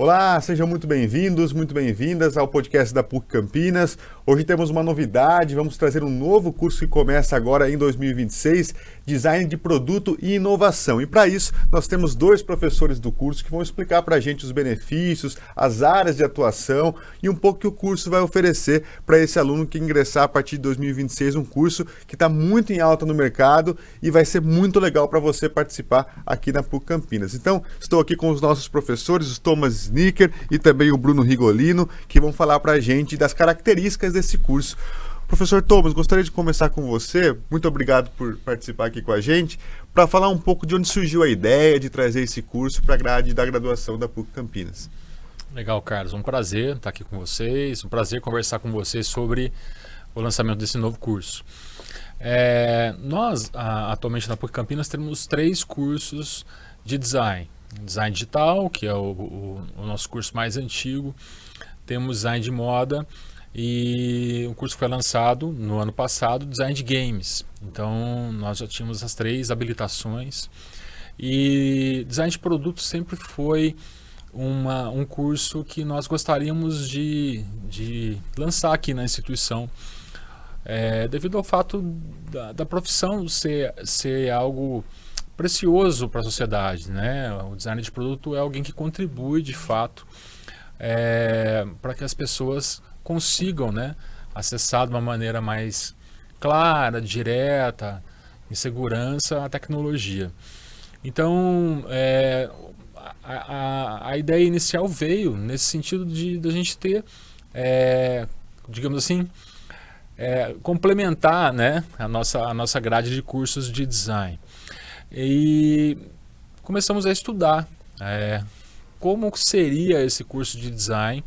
Olá, sejam muito bem-vindos, muito bem-vindas ao podcast da PUC Campinas. Hoje temos uma novidade, vamos trazer um novo curso que começa agora em 2026, Design de Produto e Inovação. E para isso, nós temos dois professores do curso que vão explicar para a gente os benefícios, as áreas de atuação e um pouco que o curso vai oferecer para esse aluno que ingressar a partir de 2026, um curso que está muito em alta no mercado e vai ser muito legal para você participar aqui na PUC Campinas. Então, estou aqui com os nossos professores, o Thomas Snicker e também o Bruno Rigolino, que vão falar para a gente das características desse curso. Professor Thomas, gostaria de começar com você. Muito obrigado por participar aqui com a gente, para falar um pouco de onde surgiu a ideia de trazer esse curso para a grade da graduação da PUC Campinas. Legal, Carlos. Um prazer estar aqui com vocês, um prazer conversar com vocês sobre o lançamento desse novo curso. Nós, atualmente na PUC Campinas, temos 3 cursos de design. Design digital, que é o nosso curso mais antigo. Temos design de moda e o curso foi lançado no ano passado, design de games. Então nós já tínhamos as 3 habilitações. E design de produto sempre foi um curso que nós gostaríamos de lançar aqui na instituição. Devido ao fato da profissão ser algo precioso para a sociedade, né? O design de produto é alguém que contribui de fato para que as pessoas consigam, né, acessar de uma maneira mais clara, direta, em segurança a tecnologia. Então, a ideia inicial veio nesse sentido de a gente ter, digamos assim, complementar, né, a nossa grade de cursos de design. E começamos a estudar como seria esse curso de design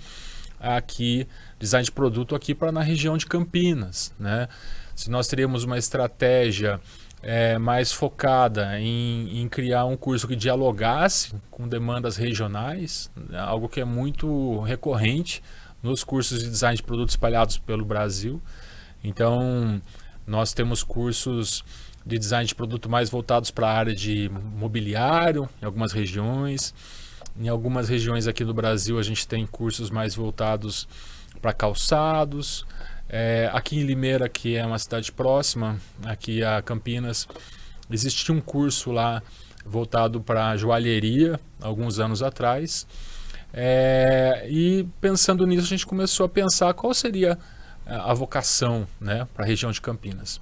aqui, design de produto aqui na região de Campinas, né? Se nós teríamos uma estratégia mais focada em criar um curso que dialogasse com demandas regionais, algo que é muito recorrente nos cursos de design de produtos espalhados pelo Brasil. Então, nós temos cursos de design de produto mais voltados para a área de mobiliário, em algumas regiões. Em algumas regiões aqui do Brasil, a gente tem cursos mais voltados para calçados. Aqui em Limeira, que é uma cidade próxima, aqui a Campinas, existia um curso lá voltado para joalheria, alguns anos atrás. E pensando nisso, a gente começou a pensar qual seria a vocação, né, para a região de Campinas.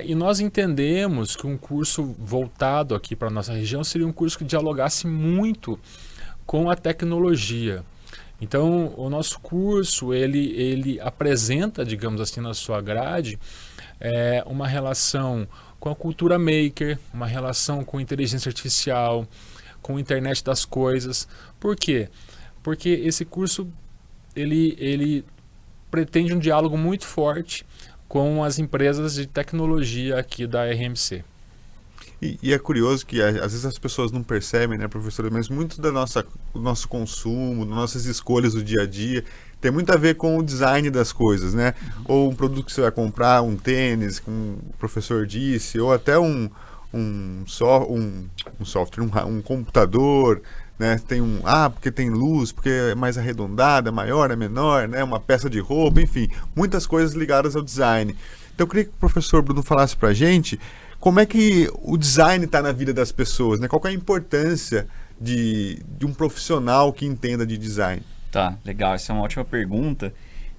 E nós entendemos que um curso voltado aqui para a nossa região seria um curso que dialogasse muito com a tecnologia. Então, o nosso curso, ele apresenta, digamos assim, na sua grade, uma relação com a cultura maker, uma relação com inteligência artificial, com a internet das coisas. Por quê? Porque esse curso, ele pretende um diálogo muito forte com as empresas de tecnologia aqui da RMC. E é curioso que às vezes as pessoas não percebem, né, professor, mas muito do nosso consumo, das nossas escolhas do dia a dia, tem muito a ver com o design das coisas, né? Ou um produto que você vai comprar, um tênis, como o professor disse, ou até um software, um computador, né? Tem porque tem luz, porque é mais arredondada, maior, é menor, né? Uma peça de roupa, enfim, muitas coisas ligadas ao design. Então eu queria que o professor Bruno falasse pra gente como é que o design está na vida das pessoas, né? Qual que é a importância de um profissional que entenda de design? Tá, legal, essa é uma ótima pergunta.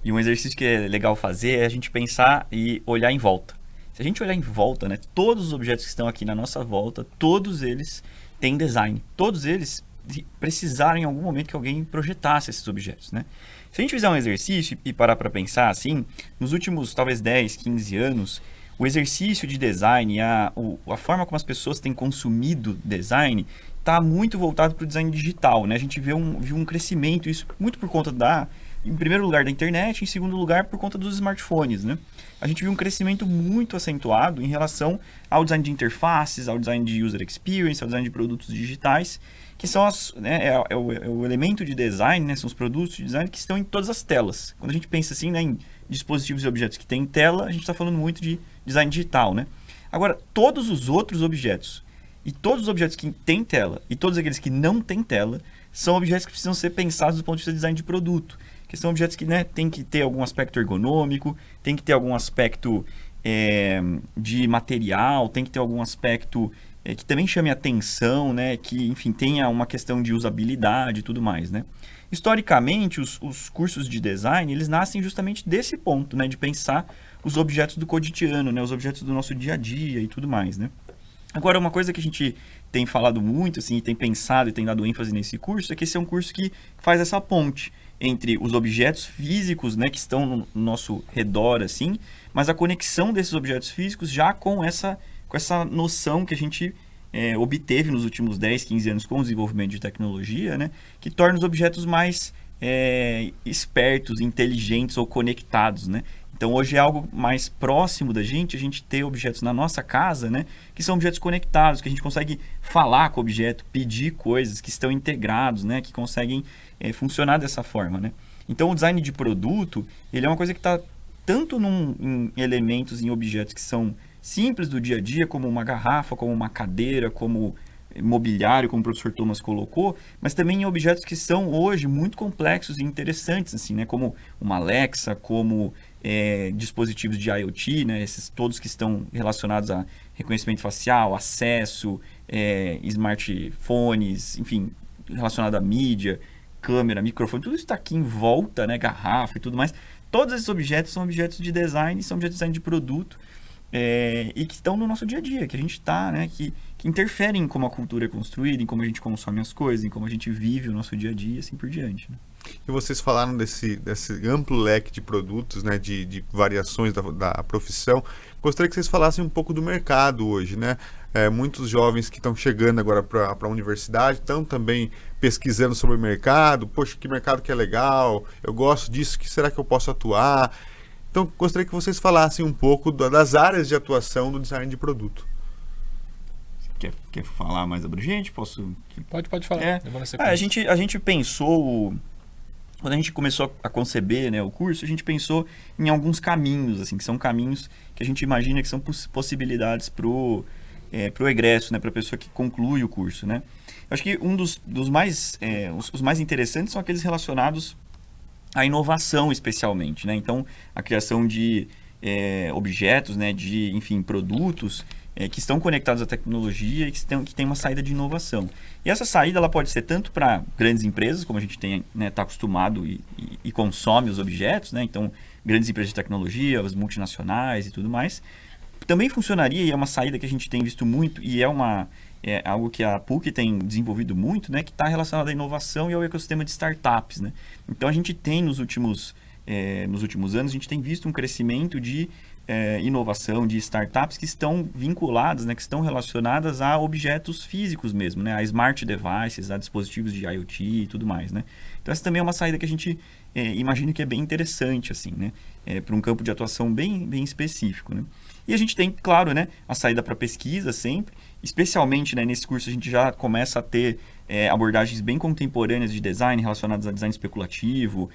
E um exercício que é legal fazer é a gente pensar e olhar em volta. Se a gente olhar em volta, né, todos os objetos que estão aqui na nossa volta, todos eles têm design. Todos eles precisaram em algum momento que alguém projetasse esses objetos, né? Se a gente fizer um exercício e parar para pensar assim, nos últimos talvez 10, 15 anos, o exercício de design, a forma como as pessoas têm consumido design, está muito voltado para o design digital, né? A gente viu um crescimento, isso muito por conta em primeiro lugar da internet, em segundo lugar por conta dos smartphones, né? A gente viu um crescimento muito acentuado em relação ao design de interfaces, ao design de user experience, ao design de produtos digitais, que são o elemento de design, né? São os produtos de design que estão em todas as telas. Quando a gente pensa assim, né, em dispositivos e objetos que têm tela, a gente está falando muito de design digital, né? Agora, todos os outros objetos, e todos os objetos que têm tela, e todos aqueles que não têm tela, são objetos que precisam ser pensados do ponto de vista de design de produto. Que são objetos que, né, tem que ter algum aspecto ergonômico, tem que ter algum aspecto de material, tem que ter algum aspecto que também chame atenção, né, que, enfim, tenha uma questão de usabilidade e tudo mais, né? Historicamente, os cursos de design, eles nascem justamente desse ponto, né, de pensar os objetos do cotidiano, né, os objetos do nosso dia a dia e tudo mais, né? Agora, uma coisa que a gente tem falado muito, assim, tem pensado e tem dado ênfase nesse curso, é que esse é um curso que faz essa ponte entre os objetos físicos, né, que estão no nosso redor, assim, mas a conexão desses objetos físicos já com essa noção que a gente obteve nos últimos 10, 15 anos com o desenvolvimento de tecnologia, né, que torna os objetos mais espertos, inteligentes ou conectados, né? Então, hoje é algo mais próximo da gente, a gente ter objetos na nossa casa, né, que são objetos conectados, que a gente consegue falar com o objeto, pedir coisas, que estão integrados, né, que conseguem funcionar dessa forma, né? Então, o design de produto, ele é uma coisa que está tanto em elementos, em objetos que são simples do dia a dia, como uma garrafa, como uma cadeira, como mobiliário, como o professor Thomas colocou, mas também em objetos que são hoje muito complexos e interessantes, assim, né, como uma Alexa, como dispositivos de IoT, né, esses todos que estão relacionados a reconhecimento facial, acesso, smartphones, enfim, relacionado à mídia, câmera, microfone, tudo isso está aqui em volta, né, garrafa e tudo mais. Todos esses objetos são objetos de design, são objetos de design de produto, e que estão no nosso dia a dia, que a gente está, né, que interferem em como a cultura é construída, em como a gente consome as coisas, em como a gente vive o nosso dia a dia e assim por diante, né? E vocês falaram desse amplo leque de produtos, né, de variações da profissão. Gostaria que vocês falassem um pouco do mercado hoje, né? Muitos jovens que estão chegando agora para a universidade estão também pesquisando sobre o mercado. Poxa, que mercado que é legal, eu gosto disso, que será que eu posso atuar? Então, gostaria que vocês falassem um pouco das áreas de atuação do design de produto. Quer falar mais abrangente? Posso? Pode falar. A gente pensou, quando a gente começou a conceber, né, o curso, a gente pensou em alguns caminhos, assim, que são caminhos que a gente imagina que são possibilidades pro egresso, né, para a pessoa que conclui o curso, né? Eu acho que um dos mais, os mais interessantes são aqueles relacionados à inovação, especialmente, né? Então, a criação de objetos, né, de, enfim, produtos que estão conectados à tecnologia e que tem uma saída de inovação. E essa saída ela pode ser tanto para grandes empresas, como a gente tem, né, tá acostumado e consome os objetos, né? Então, grandes empresas de tecnologia, as multinacionais e tudo mais. Também funcionaria, e é uma saída que a gente tem visto muito, e é algo que a PUC tem desenvolvido muito, né, que está relacionado à inovação e ao ecossistema de startups, né? Então, a gente tem nos últimos anos, a gente tem visto um crescimento de inovação, de startups que estão vinculadas, né, que estão relacionadas a objetos físicos mesmo, né, a smart devices, a dispositivos de IoT e tudo mais, né? Então, essa também é uma saída que a gente imagina que é bem interessante, assim, né, para um campo de atuação bem, bem específico, né? E a gente tem, claro, né, a saída para pesquisa sempre, especialmente, né, nesse curso a gente já começa a ter abordagens bem contemporâneas de design relacionadas a design especulativo,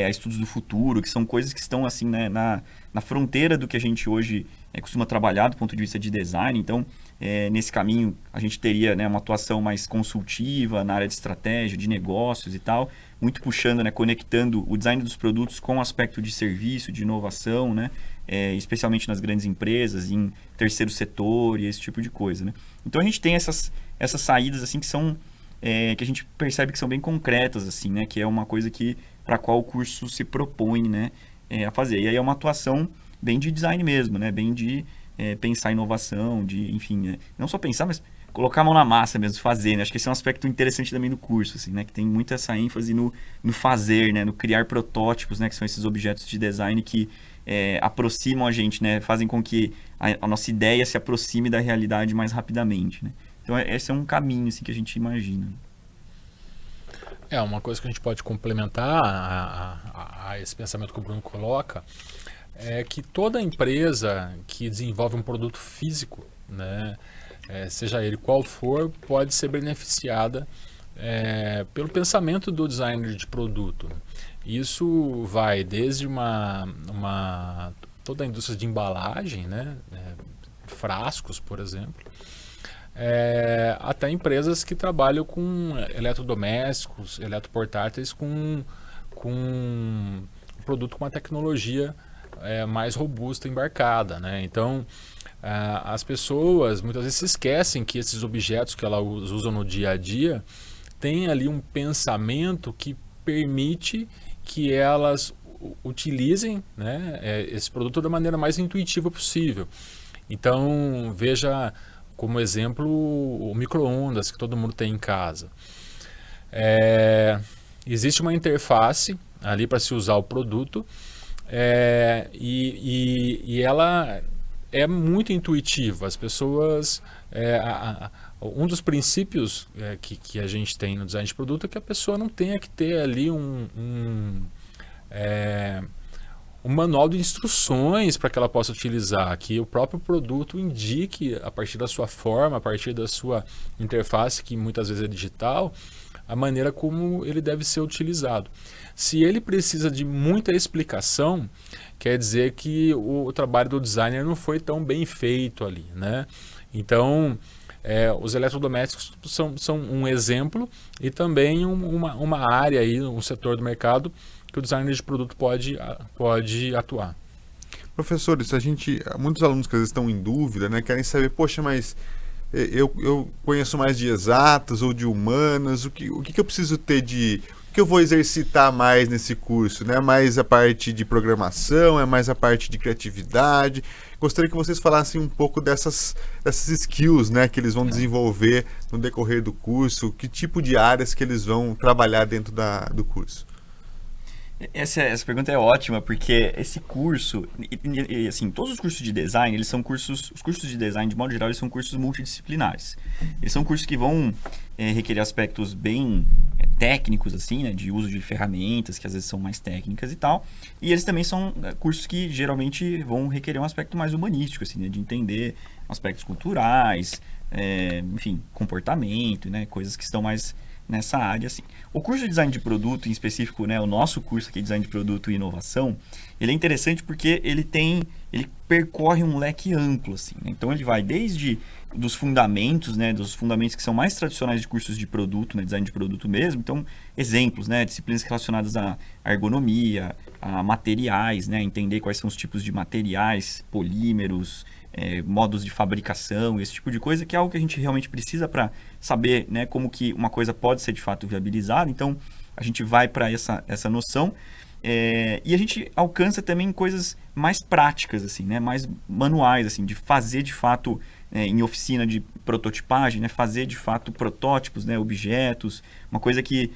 a estudos do futuro, que são coisas que estão assim, né, na fronteira do que a gente hoje costuma trabalhar do ponto de vista de design. Então, nesse caminho, a gente teria, né, uma atuação mais consultiva na área de estratégia, de negócios e tal, muito puxando, né, conectando o design dos produtos com o aspecto de serviço, de inovação, né, especialmente nas grandes empresas, em terceiro setor e esse tipo de coisa, né? Então, a gente tem essas saídas assim que são que a gente percebe que são bem concretas, assim, né, que é uma coisa para a qual o curso se propõe, né, a fazer. E aí é uma atuação bem de design mesmo, né, bem de pensar inovação, de, enfim, né, não só pensar, mas colocar a mão na massa mesmo, fazer, né? Acho que esse é um aspecto interessante também do curso, assim, né, que tem muito essa ênfase no fazer, né, no criar protótipos, né, que são esses objetos de design que aproximam a gente, né, fazem com que a nossa ideia se aproxime da realidade mais rapidamente, né? Então, esse é um caminho assim, que a gente imagina. Uma coisa que a gente pode complementar a esse pensamento que o Bruno coloca é que toda empresa que desenvolve um produto físico, né, seja ele qual for, pode ser beneficiada pelo pensamento do designer de produto. Isso vai desde toda a indústria de embalagem, né, frascos, por exemplo, até empresas que trabalham com eletrodomésticos, eletroportáteis, com um produto com uma tecnologia mais robusta embarcada, né? Então, as pessoas muitas vezes se esquecem que esses objetos que elas usam no dia a dia têm ali um pensamento que permite que elas utilizem, né, esse produto da maneira mais intuitiva possível. Então, veja como exemplo o micro-ondas que todo mundo tem em casa. Existe uma interface ali para se usar o produto e ela é muito intuitiva. As pessoas... um dos princípios que a gente tem no design de produto é que a pessoa não tenha que ter ali um manual de instruções para que ela possa utilizar, que o próprio produto indique, a partir da sua forma, a partir da sua interface, que muitas vezes é digital, a maneira como ele deve ser utilizado. Se ele precisa de muita explicação, quer dizer que o trabalho do designer não foi tão bem feito ali, né? Então, os eletrodomésticos são um exemplo e também uma área aí, um setor do mercado que o designer de produto pode atuar. Professores, muitos alunos que às vezes estão em dúvida, né, querem saber, poxa, mas eu conheço mais de exatas ou de humanas, o que eu preciso ter o que eu vou exercitar mais nesse curso, né? Mais a parte de programação, mais a parte de criatividade. Gostaria que vocês falassem um pouco dessas skills, né, que eles vão desenvolver no decorrer do curso, que tipo de áreas que eles vão trabalhar dentro do curso. Essa pergunta é ótima, porque esse curso, assim, todos os cursos de design, eles são os cursos de design, de modo geral, eles são cursos multidisciplinares. Eles são cursos que vão requerer aspectos bem técnicos, assim, né, de uso de ferramentas, que às vezes são mais técnicas e tal. E eles também são cursos que geralmente vão requerer um aspecto mais humanístico, assim, né, de entender aspectos culturais, enfim, comportamento, né, coisas que estão mais nessa área, assim. O curso de design de produto, em específico, né, o nosso curso aqui de design de produto e inovação, ele é interessante porque ele percorre um leque amplo, assim, né? Então ele vai desde dos fundamentos, né, dos fundamentos que são mais tradicionais de cursos de produto, né, design de produto mesmo. Então, exemplos, né, disciplinas relacionadas à ergonomia, a materiais, né, entender quais são os tipos de materiais, polímeros, modos de fabricação, esse tipo de coisa, que é algo que a gente realmente precisa para saber, né, como que uma coisa pode ser de fato viabilizada. Então, a gente vai para essa noção e a gente alcança também coisas mais práticas, assim, né, mais manuais, assim, de fazer de fato em oficina de prototipagem, né, fazer de fato protótipos, né, objetos, uma coisa que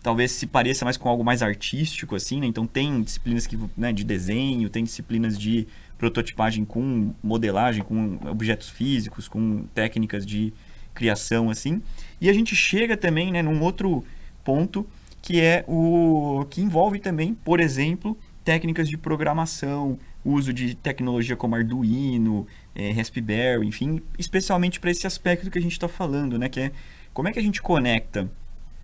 talvez se pareça mais com algo mais artístico, assim, né? Então tem disciplinas né, de desenho, tem disciplinas de prototipagem com modelagem, com objetos físicos, com técnicas de criação, assim. E a gente chega também, né, num outro ponto que que envolve também, por exemplo, técnicas de programação, uso de tecnologia como Arduino, Raspberry, enfim, especialmente para esse aspecto que a gente está falando, né, que é como é que a gente conecta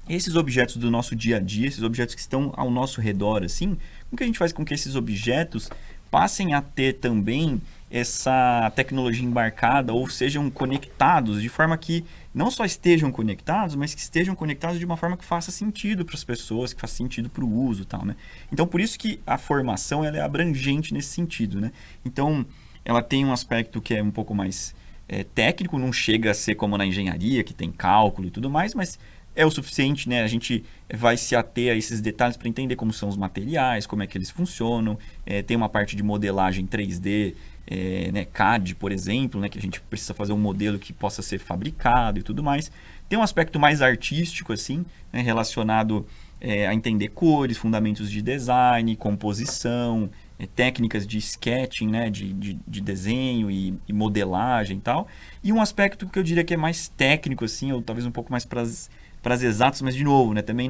esses objetos do nosso dia a dia, esses objetos que estão ao nosso redor, assim, como que a gente faz com que esses objetos passem a ter também essa tecnologia embarcada ou sejam conectados de forma que não só estejam conectados, mas que estejam conectados de uma forma que faça sentido para as pessoas, que faça sentido para o uso e tal, né? Então, por isso que a formação ela é abrangente nesse sentido, né? Então, ela tem um aspecto que é um pouco mais técnico, não chega a ser como na engenharia, que tem cálculo e tudo mais, mas é o suficiente, né? A gente vai se ater a esses detalhes para entender como são os materiais, como é que eles funcionam. Tem uma parte de modelagem 3D, né? CAD, por exemplo, né? Que a gente precisa fazer um modelo que possa ser fabricado e tudo mais. Tem um aspecto mais artístico, assim, né? Relacionado a entender cores, fundamentos de design, composição, técnicas de sketching, né? de desenho e modelagem e tal. E um aspecto que eu diria que é mais técnico, assim, ou talvez um pouco mais para as exatas, mas de novo, né, também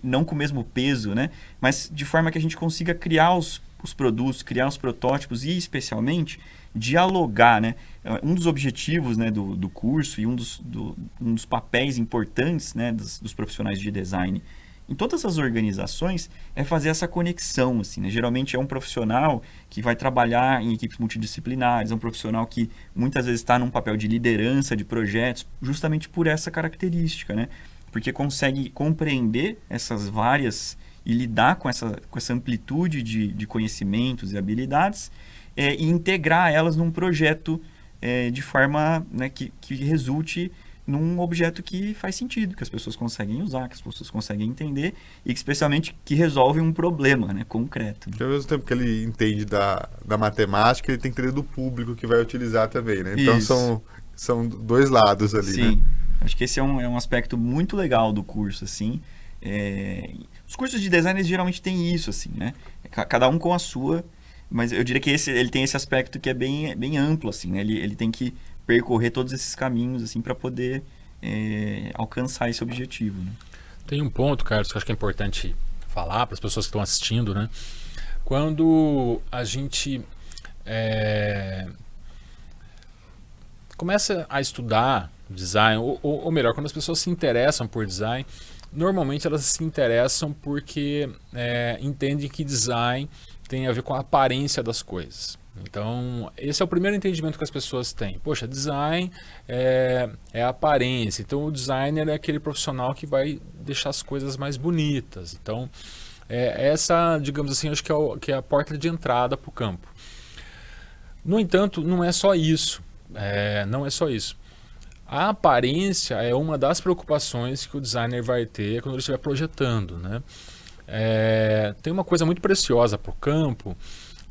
não com o mesmo peso, né, mas de forma que a gente consiga criar os produtos, criar os protótipos e especialmente dialogar, né. Um dos objetivos, né, do curso e um dos papéis importantes, né, dos profissionais de design em todas as organizações é fazer essa conexão, assim, né? Geralmente é um profissional que vai trabalhar em equipes multidisciplinares, é um profissional que muitas vezes está num papel de liderança de projetos, justamente por essa característica, né? Porque consegue compreender essas várias e lidar com essa amplitude de conhecimentos e habilidades e integrar elas num projeto de forma, né, que resulte num objeto que faz sentido, que as pessoas conseguem usar, que as pessoas conseguem entender e que, especialmente que resolve um problema, né, concreto. Ao mesmo tempo que ele entende da matemática, ele tem que entender do público que vai utilizar também, né? Então são dois lados ali, Sim. né? Acho que esse é um aspecto muito legal do curso, assim. Os cursos de design geralmente têm isso, assim, né? Cada um com a sua, mas eu diria que ele tem esse aspecto que é bem amplo, assim, né? Ele tem que percorrer todos esses caminhos, assim, para poder alcançar esse objetivo, né? Tem um ponto, Carlos, que eu acho que é importante falar para as pessoas que estão assistindo, né? Quando a gente começa a estudar design, ou melhor, quando as pessoas se interessam por design, normalmente elas se interessam porque entendem que design tem a ver com a aparência das coisas. Então, esse é o primeiro entendimento que as pessoas têm. Poxa, design é a aparência. Então, o designer é aquele profissional que vai deixar as coisas mais bonitas. Então, essa, digamos assim, acho que é a porta de entrada para o campo. No entanto, não é só isso. Não é só isso. A aparência é uma das preocupações que o designer vai ter quando ele estiver projetando, né? Tem uma coisa muito preciosa para o campo,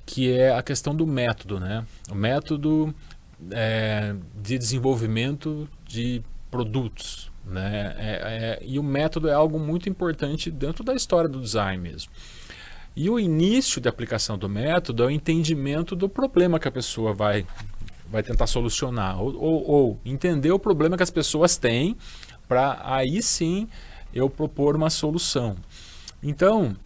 que é a questão do método, né? O método de desenvolvimento de produtos, né? E o método é algo muito importante dentro da história do design mesmo. E o início de aplicação do método é o entendimento do problema que a pessoa vai tentar solucionar, ou entender o problema que as pessoas têm, para aí sim eu propor uma solução. Então,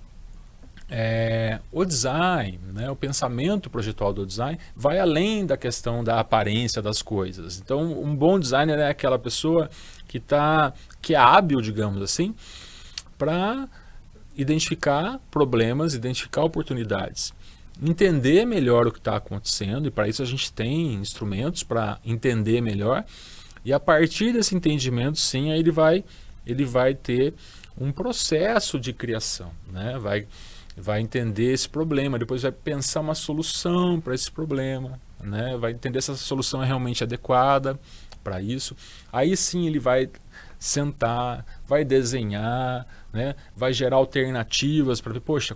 o design, né, o pensamento projetual do design vai além da questão da aparência das coisas. Então, um bom designer é aquela pessoa que é hábil, digamos assim, para identificar problemas, identificar oportunidades, entender melhor o que está acontecendo, e para isso a gente tem instrumentos para entender melhor, e a partir desse entendimento, sim, aí ele vai ter um processo de criação, né? Vai entender esse problema, depois vai pensar uma solução para esse problema, né? Vai entender se essa solução é realmente adequada para isso. Aí sim ele vai sentar, vai desenhar, né? Vai gerar alternativas para ver, poxa,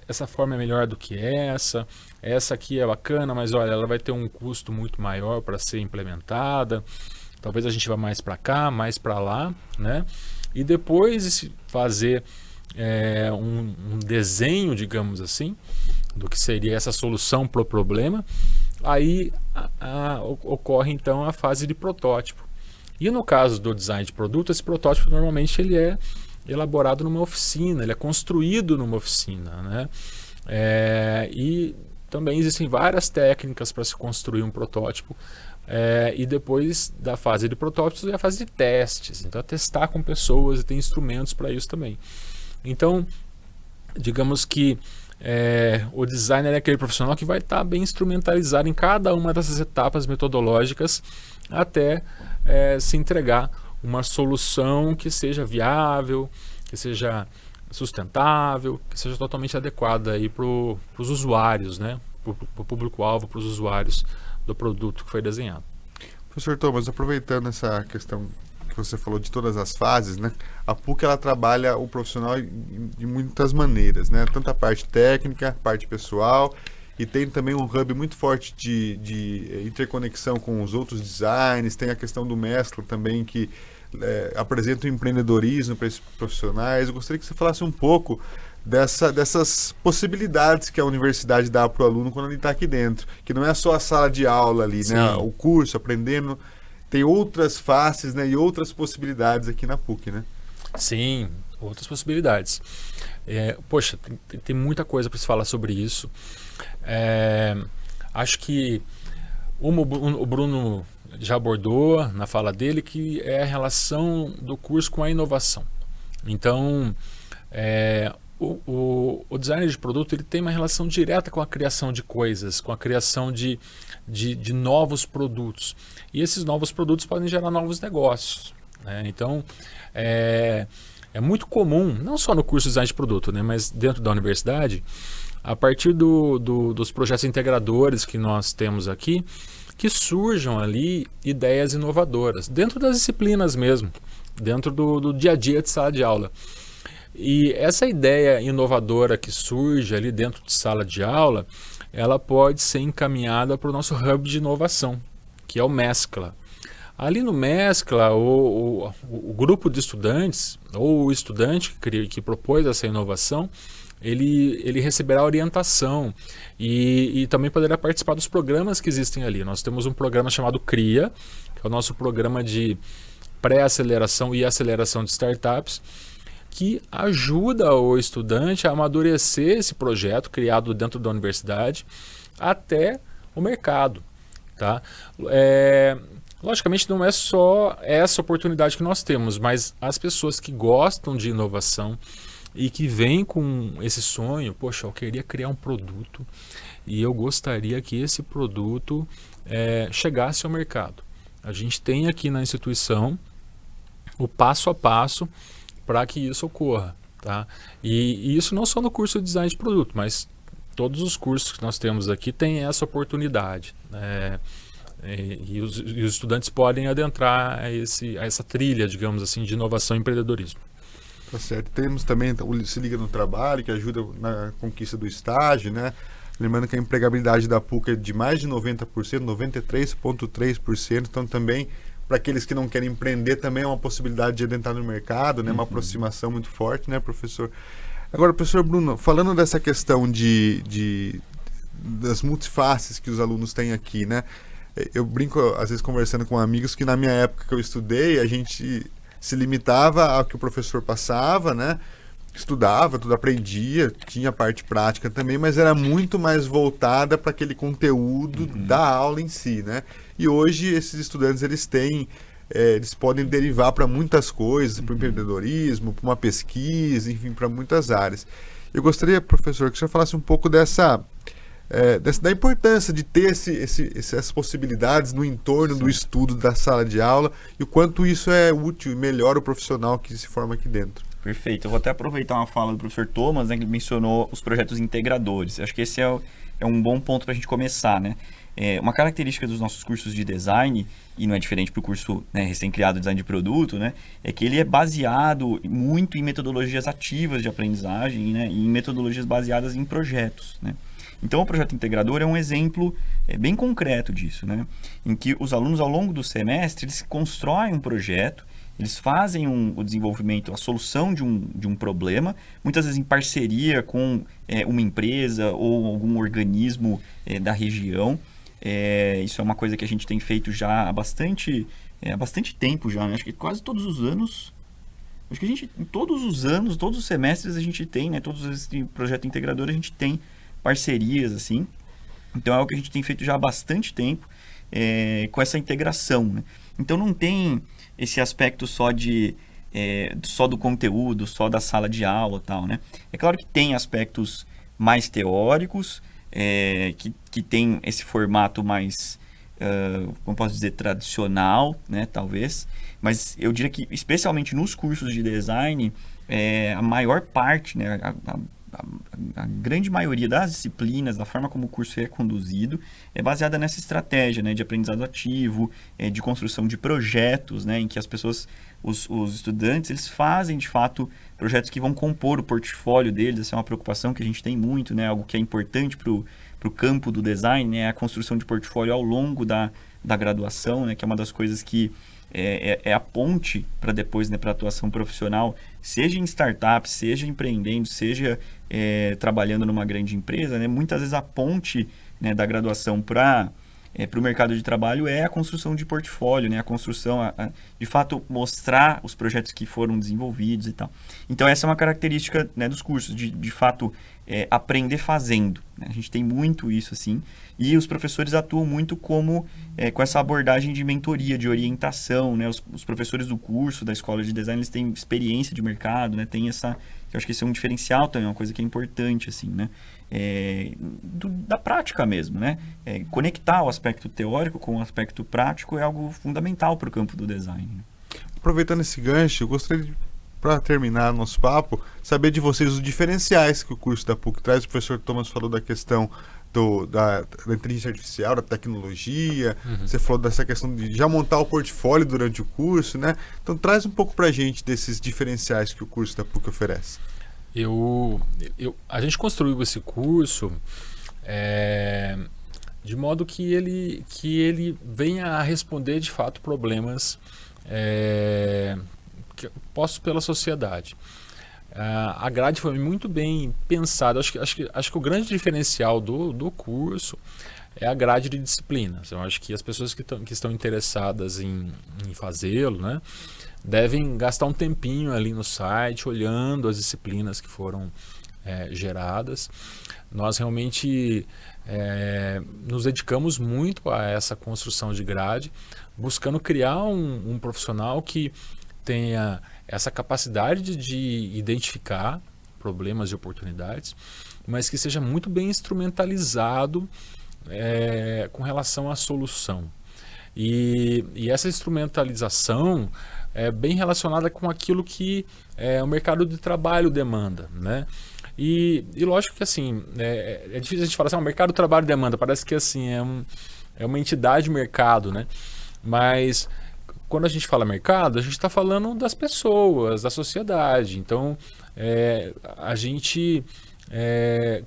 essa forma é melhor do que essa aqui é bacana, mas olha, ela vai ter um custo muito maior para ser implementada, talvez a gente vá mais para cá, mais para lá, né? E depois fazer um desenho, digamos assim, do que seria essa solução para o problema, aí ocorre então a fase de protótipo. E no caso do design de produto, esse protótipo normalmente ele é elaborado numa oficina, ele é construído numa oficina, né? E também existem várias técnicas para se construir um protótipo. E depois da fase de protótipos é a fase de testes, então é testar com pessoas, e tem instrumentos para isso também. Então, digamos que o designer é aquele profissional que vai estar bem instrumentalizado em cada uma dessas etapas metodológicas até se entregar uma solução que seja viável, que seja sustentável, que seja totalmente adequada para os usuários, né? Para o público-alvo, para os usuários do produto que foi desenhado. Professor Thomas, aproveitando essa questão que você falou de todas as fases, né? A PUC ela trabalha o profissional de muitas maneiras, né? Tanto a parte técnica, a parte pessoal, e tem também um hub muito forte de interconexão com os outros designs, tem a questão do mesclo também que apresenta o empreendedorismo para esses profissionais. Eu gostaria que você falasse um pouco dessas possibilidades que a universidade dá para o aluno quando ele está aqui dentro, que não é só a sala de aula ali, né? O curso, aprendendo, tem outras faces, né? E outras possibilidades aqui na PUC, né? Sim, outras possibilidades. Poxa, tem muita coisa para se falar sobre isso. Acho que o Bruno já abordou na fala dele, que é a relação do curso com a inovação. Então, o designer de produto ele tem uma relação direta com a criação de coisas, com a criação de novos produtos. E esses novos produtos podem gerar novos negócios, né? Então, é muito comum, não só no curso de design de produto, né, mas dentro da universidade, a partir dos projetos integradores que nós temos aqui, que surjam ali ideias inovadoras, dentro das disciplinas mesmo, dentro do dia a dia de sala de aula. E essa ideia inovadora que surge ali dentro de sala de aula, ela pode ser encaminhada para o nosso hub de inovação, que é o Mescla. Ali no Mescla, o grupo de estudantes, ou o estudante que propôs essa inovação, ele receberá orientação e também poderá participar dos programas que existem ali. Nós temos um programa chamado CRIA, que é o nosso programa de pré-aceleração e aceleração de startups, que ajuda o estudante a amadurecer esse projeto criado dentro da universidade até o mercado, tá? Logicamente não é só essa oportunidade que nós temos, mas as pessoas que gostam de inovação e que vêm com esse sonho, poxa, eu queria criar um produto e eu gostaria que esse produto chegasse ao mercado. A gente tem aqui na instituição o passo a passo para que isso ocorra, tá? E isso não só no curso de design de produto, mas todos os cursos que nós temos aqui têm essa oportunidade, né? E os estudantes podem adentrar a essa trilha, digamos assim, de inovação e empreendedorismo. Tá certo. Temos também o Se Liga no Trabalho, que ajuda na conquista do estágio, né? Lembrando que a empregabilidade da PUC é de mais de 90%, 93,3%, então também para aqueles que não querem empreender também é uma possibilidade de adentrar no mercado, né? Uma aproximação muito forte, né, professor? Agora, professor Bruno, falando dessa questão das multifaces que os alunos têm aqui, né? Eu brinco, às vezes, conversando com amigos, que na minha época que eu estudei, a gente se limitava ao que o professor passava, né? Estudava, tudo aprendia, tinha a parte prática também, mas era muito mais voltada para aquele conteúdo da aula em si, né? E hoje esses estudantes, eles podem derivar para muitas coisas, para o empreendedorismo, para uma pesquisa, enfim, para muitas áreas. Eu gostaria, professor, que o senhor falasse um pouco da importância de ter essas possibilidades no entorno do estudo da sala de aula e o quanto isso é útil e melhora o profissional que se forma aqui dentro. Perfeito. Eu vou até aproveitar uma fala do professor Thomas, né, que ele mencionou os projetos integradores. Acho que esse é um bom ponto para a gente começar, né? Uma característica dos nossos cursos de design, e não é diferente para o curso, né, recém-criado de design de produto, né, é que ele é baseado muito em metodologias ativas de aprendizagem, né, e em metodologias baseadas em projetos, né? Então, o projeto integrador é um exemplo bem concreto disso, né? Em que os alunos, ao longo do semestre, eles constroem um projeto, eles fazem o desenvolvimento, a solução de um problema, muitas vezes em parceria com uma empresa ou algum organismo da região. Isso é uma coisa que a gente tem feito já há bastante tempo já, né? Acho que quase todos os anos. Acho que todos os anos, todos os semestres a gente tem, né? Todos esse projeto integrador a gente tem parcerias, assim. Então é algo que a gente tem feito já há bastante tempo com essa integração, né? Então não tem esse aspecto só do conteúdo, só da sala de aula e tal, né? É claro que tem aspectos mais teóricos, que tem esse formato mais, como posso dizer, tradicional, né? Talvez. Mas eu diria que, especialmente nos cursos de design, a maior parte, né? A grande maioria das disciplinas, da forma como o curso é conduzido, é baseada nessa estratégia, né, de aprendizado ativo, de construção de projetos, né, em que as pessoas, os estudantes, eles fazem de fato projetos que vão compor o portfólio deles. Essa é uma preocupação que a gente tem muito, né, algo que é importante para o campo do design, né, a construção de portfólio ao longo da graduação, né, que é uma das coisas que é a ponte para depois, né, para a atuação profissional, seja em startup, seja empreendendo, seja trabalhando numa grande empresa, né? Muitas vezes a ponte, né, da graduação para para o mercado de trabalho é a construção de portfólio, né? A construção, de fato, mostrar os projetos que foram desenvolvidos e tal. Então, essa é uma característica, né, dos cursos, de fato, aprender fazendo, né? A gente tem muito isso, assim, e os professores atuam muito com essa abordagem de mentoria, de orientação, né? Os professores do curso, da escola de design, eles têm experiência de mercado, né? Tem essa... Eu acho que isso é um diferencial também, uma coisa que é importante, assim, né? Da prática mesmo, né? Conectar o aspecto teórico com o aspecto prático é algo fundamental para o campo do design. Aproveitando esse gancho, eu gostaria de, para terminar nosso papo, saber de vocês os diferenciais que o curso da PUC traz. O professor Thomas falou da questão da inteligência artificial, da tecnologia, você falou dessa questão de já montar o portfólio durante o curso, né? Então traz um pouco para a gente desses diferenciais que o curso da PUC oferece. A gente construiu esse curso de modo que ele venha a responder de fato problemas postos pela sociedade. A grade foi muito bem pensada. Acho que o grande diferencial do curso é a grade de disciplinas. Eu acho que as pessoas que estão interessadas em fazê-lo, né, devem gastar um tempinho ali no site, olhando as disciplinas que foram geradas. Nós realmente nos dedicamos muito a essa construção de grade, buscando criar um profissional que tenha essa capacidade de identificar problemas e oportunidades, mas que seja muito bem instrumentalizado com relação à solução. E essa instrumentalização é bem relacionada com aquilo que o mercado de trabalho demanda, né? E lógico que assim, é difícil a gente falar assim, o mercado de trabalho demanda, parece que assim, é uma entidade mercado, né? Mas quando a gente fala mercado, a gente está falando das pessoas, da sociedade. Então, a gente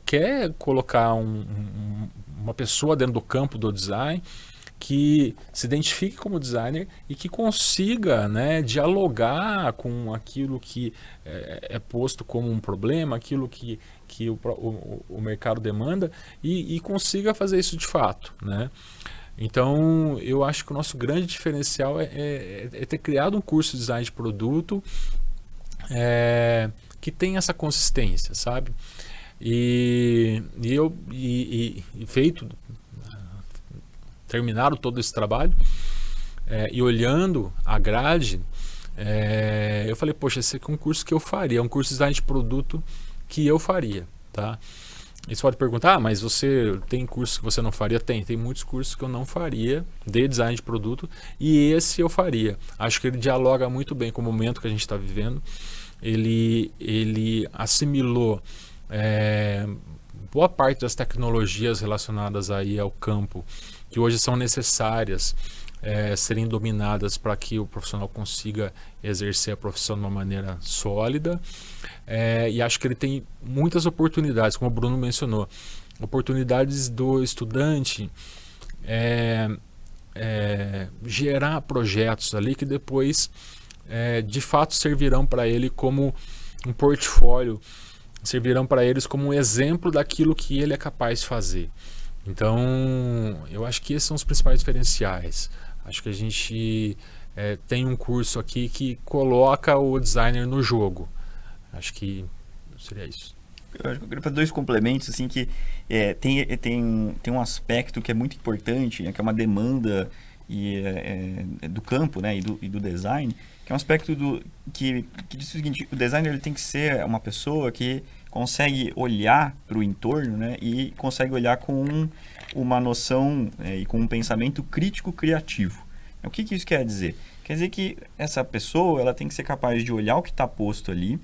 quer colocar uma pessoa dentro do campo do design que se identifique como designer e que consiga, né, dialogar com aquilo que é posto como um problema, aquilo que o mercado demanda e consiga fazer isso de fato, né? Então, eu acho que o nosso grande diferencial é ter criado um curso de design de produto que tem essa consistência, sabe? E feito, terminaram todo esse trabalho e olhando a grade, eu falei, poxa, esse aqui é um curso que eu faria, é um curso de design de produto que eu faria, tá? E você pode perguntar, mas você tem cursos que você não faria? Tem muitos cursos que eu não faria de design de produto e esse eu faria. Acho que ele dialoga muito bem com o momento que a gente está vivendo. Ele assimilou boa parte das tecnologias relacionadas aí ao campo que hoje são necessárias serem dominadas para que o profissional consiga exercer a profissão de uma maneira sólida. E acho que ele tem muitas oportunidades, como o Bruno mencionou, oportunidades do estudante gerar projetos ali que depois de fato servirão para ele como um portfólio, servirão para eles como um exemplo daquilo que ele é capaz de fazer. Então, eu acho que esses são os principais diferenciais. Acho que a gente tem um curso aqui que coloca o designer no jogo. Acho que seria isso. Eu queria fazer dois complementos, assim, que tem um aspecto que é muito importante, né, que é uma demanda do campo, né, e do design, que é um aspecto que diz o seguinte: o designer ele tem que ser uma pessoa que consegue olhar para o entorno, né, e consegue olhar com uma noção e com um pensamento crítico criativo. O que isso quer dizer? Quer dizer que essa pessoa ela tem que ser capaz de olhar o que está posto ali,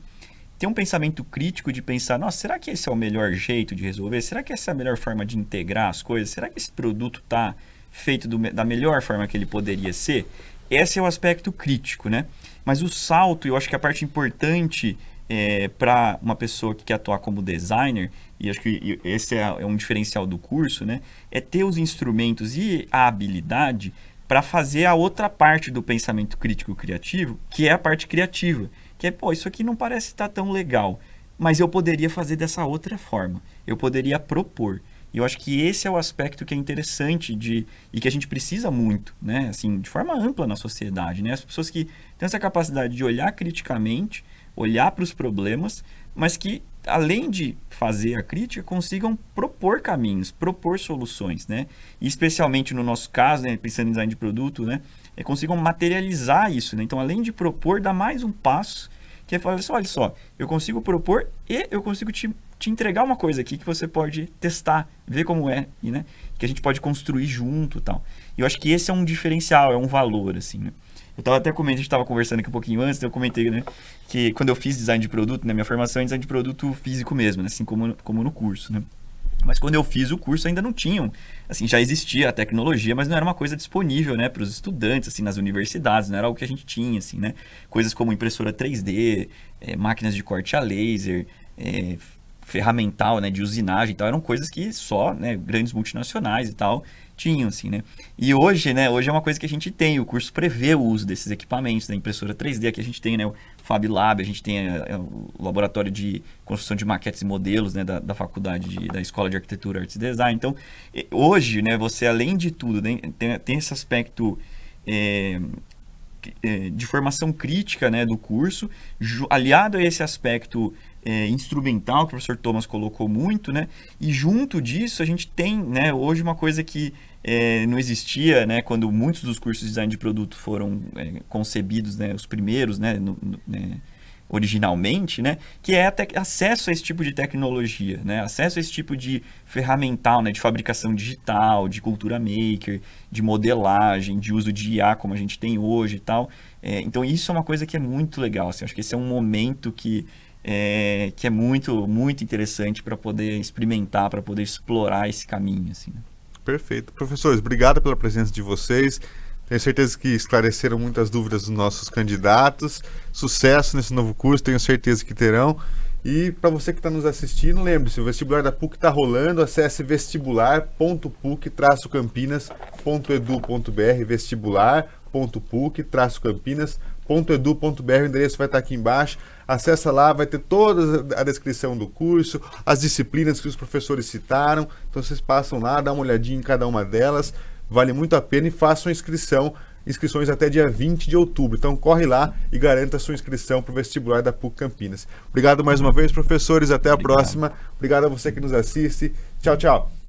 ter um pensamento crítico de pensar, nossa, será que esse é o melhor jeito de resolver? Será que essa é a melhor forma de integrar as coisas? Será que esse produto está feito da melhor forma que ele poderia ser? Esse é o aspecto crítico, né? Mas o salto, eu acho que a parte importante para uma pessoa que quer atuar como designer, e acho que esse é um diferencial do curso, né? É ter os instrumentos e a habilidade para fazer a outra parte do pensamento crítico criativo, que é a parte criativa. Que é, isso aqui não parece estar tão legal, mas eu poderia fazer dessa outra forma. Eu poderia propor. E eu acho que esse é o aspecto que é interessante e que a gente precisa muito, né? Assim, de forma ampla na sociedade, né? As pessoas que têm essa capacidade de olhar criticamente, olhar para os problemas, mas que, além de fazer a crítica, consigam propor caminhos, propor soluções, né? E especialmente no nosso caso, né, pensando em design de produto, né, consigam materializar isso, né? Então, além de propor, dar mais um passo, que é falar assim, olha só, eu consigo propor e eu consigo te entregar uma coisa aqui que você pode testar, ver como é, e, né, que a gente pode construir junto e tal. E eu acho que esse é um diferencial, é um valor, assim, né? Eu estava até comentando, a gente estava conversando aqui um pouquinho antes, eu comentei, né, que quando eu fiz design de produto, né, minha formação é em design de produto físico mesmo, né, assim como no curso, né? Mas quando eu fiz o curso ainda não tinham, assim, já existia a tecnologia, mas não era uma coisa disponível, né, para os estudantes, assim, nas universidades, não era algo que a gente tinha, assim, né? Coisas como impressora 3D, máquinas de corte a laser, ferramental, né, de usinagem e tal, eram coisas que só, né, grandes multinacionais e tal tinham, assim, né? E hoje, né, hoje é uma coisa que a gente tem, o curso prevê o uso desses equipamentos, da impressora 3D, aqui a gente tem, né, o Fab Lab, a gente tem o laboratório de construção de maquetes e modelos, né, da faculdade, da Escola de Arquitetura, Artes e Design. Então, hoje, né, você, além de tudo, né, tem esse aspecto de formação crítica, né, do curso, aliado a esse aspecto instrumental, que o professor Thomas colocou muito, né? E junto disso a gente tem, né, hoje uma coisa que não existia, né, quando muitos dos cursos de design de produto foram concebidos, né, os primeiros, né, originalmente, né, que é acesso a esse tipo de tecnologia, né, acesso a esse tipo de ferramental, né, de fabricação digital, de cultura maker, de modelagem, de uso de IA como a gente tem hoje e tal. Então isso é uma coisa que é muito legal, assim, acho que esse é um momento que é muito, muito interessante para poder experimentar, para poder explorar esse caminho, assim, né? Perfeito. Professores, obrigado pela presença de vocês. Tenho certeza que esclareceram muitas dúvidas dos nossos candidatos. Sucesso nesse novo curso, tenho certeza que terão. E para você que está nos assistindo, lembre-se, o vestibular da PUC está rolando, acesse vestibular.puc-campinas.edu.br, vestibular.puc-campinas.edu.br, o endereço vai estar aqui embaixo. Acessa lá, vai ter toda a descrição do curso, as disciplinas que os professores citaram. Então vocês passam lá, dá uma olhadinha em cada uma delas, vale muito a pena, e façam a inscrições até dia 20 de outubro. Então corre lá e garanta a sua inscrição para o vestibular da PUC Campinas. Obrigado mais uma vez, professores, até a próxima. Obrigado a você que nos assiste. Tchau, tchau.